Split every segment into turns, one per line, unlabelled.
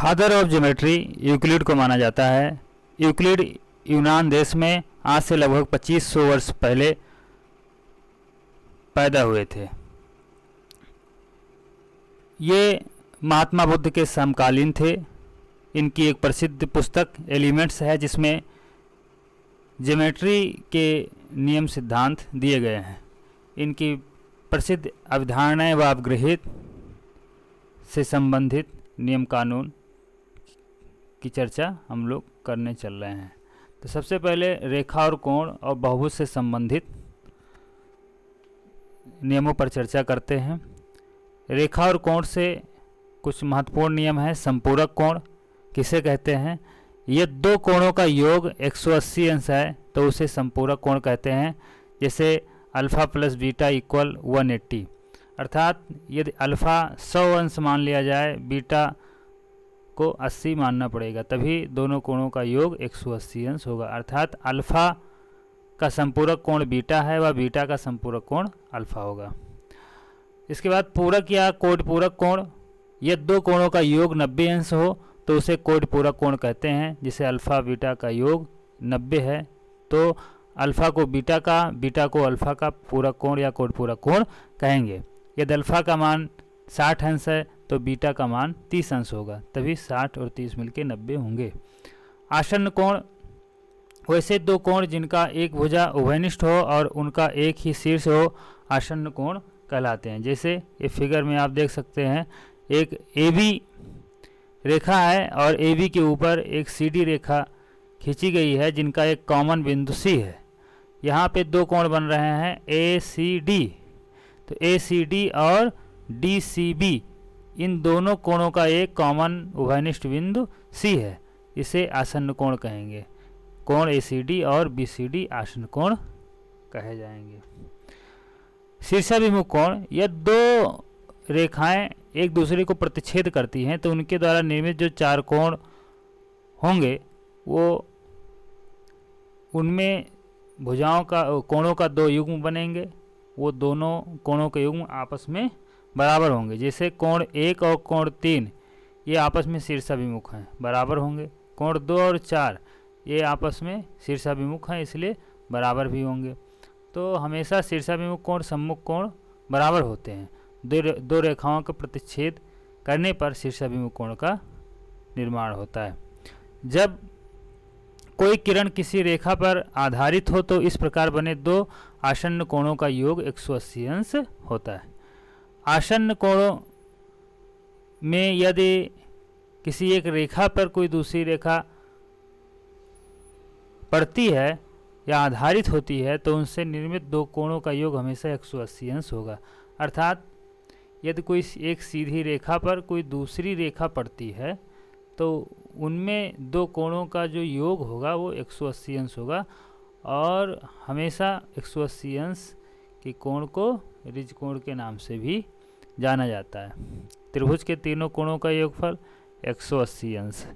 Father of geometry Euclid को माना जाता है। यूक्लिड यूनान देश में आज से लगभग 2500 वर्ष पहले पैदा हुए थे। ये महात्मा बुद्ध के समकालीन थे। इनकी एक प्रसिद्ध पुस्तक एलिमेंट्स है, जिसमें ज्योमेट्री के नियम सिद्धांत दिए गए हैं। इनकी प्रसिद्ध अवधारणाएं व अपग्रहित से संबंधित नियम कानून की चर्चा हम लोग करने चल रहे हैं। तो सबसे पहले रेखा और कोण और बहुभुज से संबंधित नियमों पर चर्चा करते हैं। रेखा और कोण से कुछ महत्वपूर्ण नियम है। संपूरक कोण किसे कहते हैं? ये दो कोणों का योग 180 अंश है तो उसे संपूरक कोण कहते हैं। जैसे अल्फ़ा प्लस बीटा इक्वल 180, अर्थात यदि अल्फ़ा 100 अंश मान लिया जाए, बीटा को 80 मानना पड़ेगा, तभी दोनों कोणों का योग 180 अंश होगा। अर्थात अल्फ़ा का संपूरक कोण बीटा है व बीटा का संपूरक कोण अल्फ़ा होगा। इसके बाद पूरक या कोड पूरक कोण, यह दो कोणों का योग 90 अंश हो तो उसे कोड पूरक कोण कहते हैं। जैसे अल्फ़ा बीटा का योग 90 है तो अल्फ़ा को बीटा का, बीटा को अल्फ़ा का पूरक कोण या कोड पूरक कोण कहेंगे। यदि अल्फ़ा का मान 60 अंश है तो बीटा का मान 30 अंश होगा, तभी 60 और 30 मिलके 90 होंगे। आसन्न कोण, वैसे दो कोण जिनका एक भुजा उभयनिष्ठ हो और उनका एक ही शीर्ष हो आसन्न कोण कहलाते हैं। जैसे ये फिगर में आप देख सकते हैं, एक AB रेखा है और AB के ऊपर एक CD रेखा खींची गई है जिनका एक कॉमन बिंदु C है। यहाँ पे दो कोण बन रहे हैं ACD, तो ACD और DCB इन दोनों कोणों का एक कॉमन उभयनिष्ठ बिंदु C है, इसे आसन्न कोण कहेंगे। कोण ACD और BCD आसन्न कोण कहे जाएंगे। शीर्षाभिमुख कोण, यह दो रेखाएं एक दूसरे को प्रतिच्छेद करती हैं तो उनके द्वारा निर्मित जो चार कोण होंगे वो उनमें भुजाओं का कोणों का दो युग्म बनेंगे। वो दोनों कोणों के युग्म आपस में बराबर होंगे। जैसे कोण 1 और कोण 3 ये आपस में शीर्षाभिमुख हैं, बराबर होंगे। कोण 2 और 4 ये आपस में शीर्षाभिमुख हैं, इसलिए बराबर भी होंगे। तो हमेशा शीर्षाभिमुख कोण सम्मुख कोण बराबर होते हैं। दो रेखाओं का प्रतिच्छेद करने पर शीर्षाभिमुख कोण का निर्माण होता है। जब कोई किरण किसी रेखा पर आधारित हो तो इस प्रकार बने दो आसन्न कोणों का योग 180 अंश होता है। आसन्न कोणों में यदि किसी एक रेखा पर कोई दूसरी रेखा पड़ती है या आधारित होती है तो उनसे निर्मित दो कोणों का योग हमेशा 180 अंश होगा। अर्थात यदि कोई एक सीधी रेखा पर कोई दूसरी रेखा पड़ती है तो उनमें दो कोणों का जो योग होगा वो 180 अंश होगा, और हमेशा 180 अंश के कोण को ऋज कोण के नाम से भी जाना जाता है। त्रिभुज के तीनों कोणों का योगफल 180 अंश,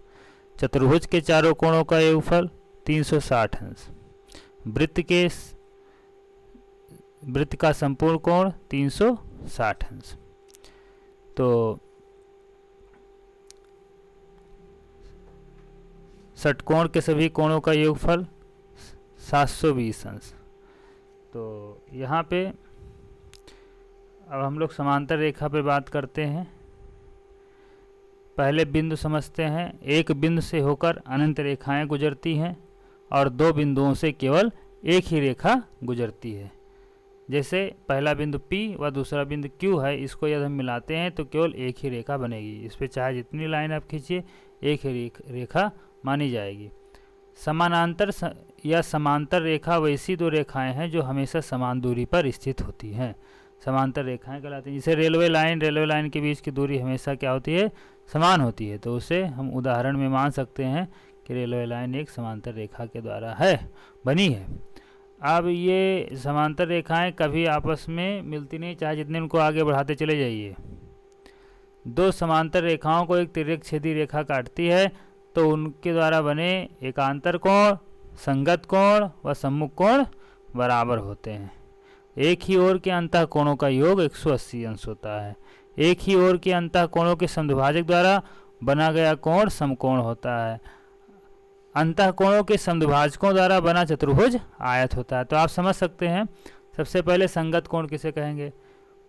चतुर्भुज के चारों कोणों का योगफल 360 अंश, वृत्त का संपूर्ण कोण 360 अंश। तो षटकोण के सभी कोणों का योगफल 720 अंश। तो यहाँ पे अब हम लोग समांतर रेखा पे बात करते हैं। पहले बिंदु समझते हैं। एक बिंदु से होकर अनंत रेखाएं गुजरती हैं और दो बिंदुओं से केवल एक ही रेखा गुजरती है। जैसे पहला बिंदु P व दूसरा बिंदु Q है, इसको यदि हम मिलाते हैं तो केवल एक ही रेखा बनेगी। इस पर चाहे जितनी लाइन आप खींचिए एक ही रेखा मानी जाएगी। समानांतर या समांतर रेखा वैसी दो रेखाएं हैं जो हमेशा समान दूरी पर स्थित होती हैं, समांतर रेखाएं कहलाती हैं। जैसे रेलवे लाइन के बीच की दूरी हमेशा क्या होती है? समान होती है। तो उसे हम उदाहरण में मान सकते हैं कि रेलवे लाइन एक समांतर रेखा के द्वारा बनी है। अब ये समांतर रेखाएं कभी आपस में मिलती नहीं, चाहे जितने उनको आगे बढ़ाते चले जाइए। दो समांतर रेखाओं को एक तिर्यक छेदी रेखा काटती है तो उनके द्वारा बने एकांतर कोण, संगत कोण व सम्मुख कोण बराबर होते हैं। एक ही ओर के अंतः कोणों का योग 180 अंश होता है। एक ही ओर के अंतः कोणों के समद्विभाजक द्वारा बना गया कोण समकोण होता है। अंतःकोणों के समद्विभाजकों द्वारा बना चतुर्भुज आयत होता है। तो आप समझ सकते हैं, सबसे पहले संगत कोण किसे कहेंगे?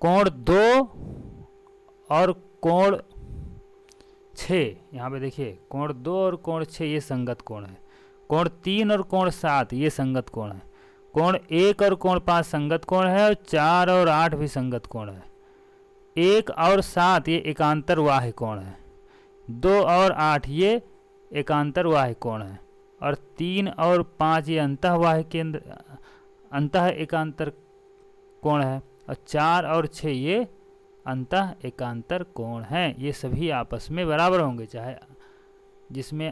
कोण 2 और कोण 6, यहाँ पे देखिए कोण 2 और कोण 6 ये संगत कोण है। कोण 3 और कोण 7 ये संगत कोण है। कोण 1 और कोण 5 संगत कोण है, और 4 और 8 भी संगत कोण है। 1 और 7 ये एकांतर बाह्य कोण है। 2 और 8 ये एकांतर बाह्य कोण है, और 3 और 5 ये अंतः बाह्य केंद्र अंतः एकांतर कोण है, और 4 और 6 ये अंतः एकांतर कोण है। ये सभी आपस में बराबर होंगे, चाहे जिसमें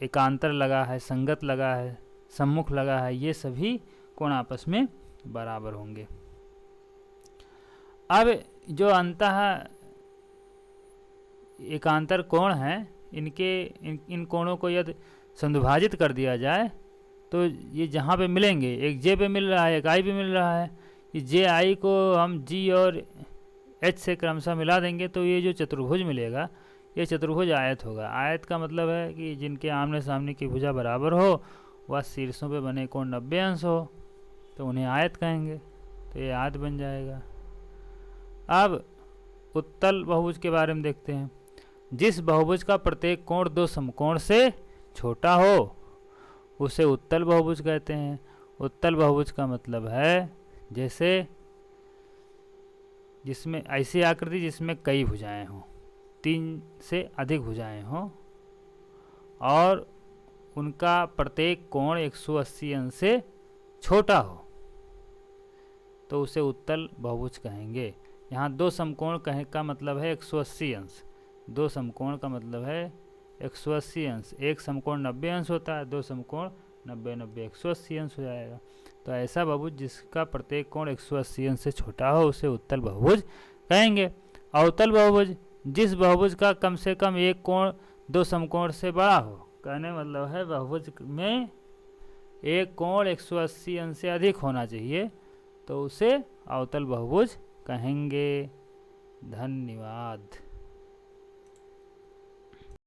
एकांतर लगा है, संगत लगा है, सम्मुख लगा है, ये सभी कोण आपस में बराबर होंगे। अब जो अंतः एकांतर कोण हैं, इन कोणों को यदि समद्विभाजित कर दिया जाए तो ये जहाँ पे मिलेंगे, एक जे पे मिल रहा है, एक आई पे मिल रहा है, ये जे आई को हम जी और एच से क्रमशः मिला देंगे तो ये जो चतुर्भुज मिलेगा ये चतुर्भुज आयत होगा। आयत का मतलब है कि जिनके आमने सामने की भुजा बराबर हो व शीर्षों पे बने कोण 90 अंश हो तो उन्हें आयत कहेंगे। तो ये आयत बन जाएगा। अब उत्तल बहुभुज के बारे में देखते हैं। जिस बहुभुज का प्रत्येक कोण 2 समकोण से छोटा हो उसे उत्तल बहुभुज कहते हैं। उत्तल बहुभुज का मतलब है जैसे जिसमें ऐसी आकृति जिसमें कई भुजाएं हों, 3 से अधिक भुजाएं हों, और उनका प्रत्येक कोण 180 अंश से छोटा हो तो उसे उत्तल बहुभुज कहेंगे। यहाँ 2 समकोण कहे का मतलब है 180 अंश। 2 समकोण का मतलब है 180 अंश। एक समकोण 90 अंश होता है, 2 समकोण 90 90 180 अंश हो जाएगा। तो ऐसा बहुभुज जिसका प्रत्येक कोण 180 अंश से छोटा हो उसे उत्तल बहुभुज कहेंगे। अवतल बहुभुज जिस बहुभुज का कम से कम एक कोण 2 समकोण से बड़ा हो, कहने मतलब है बहुभुज में एक कोण 180 अंश से अधिक होना चाहिए तो उसे अवतल बहुभुज कहेंगे। धन्यवाद।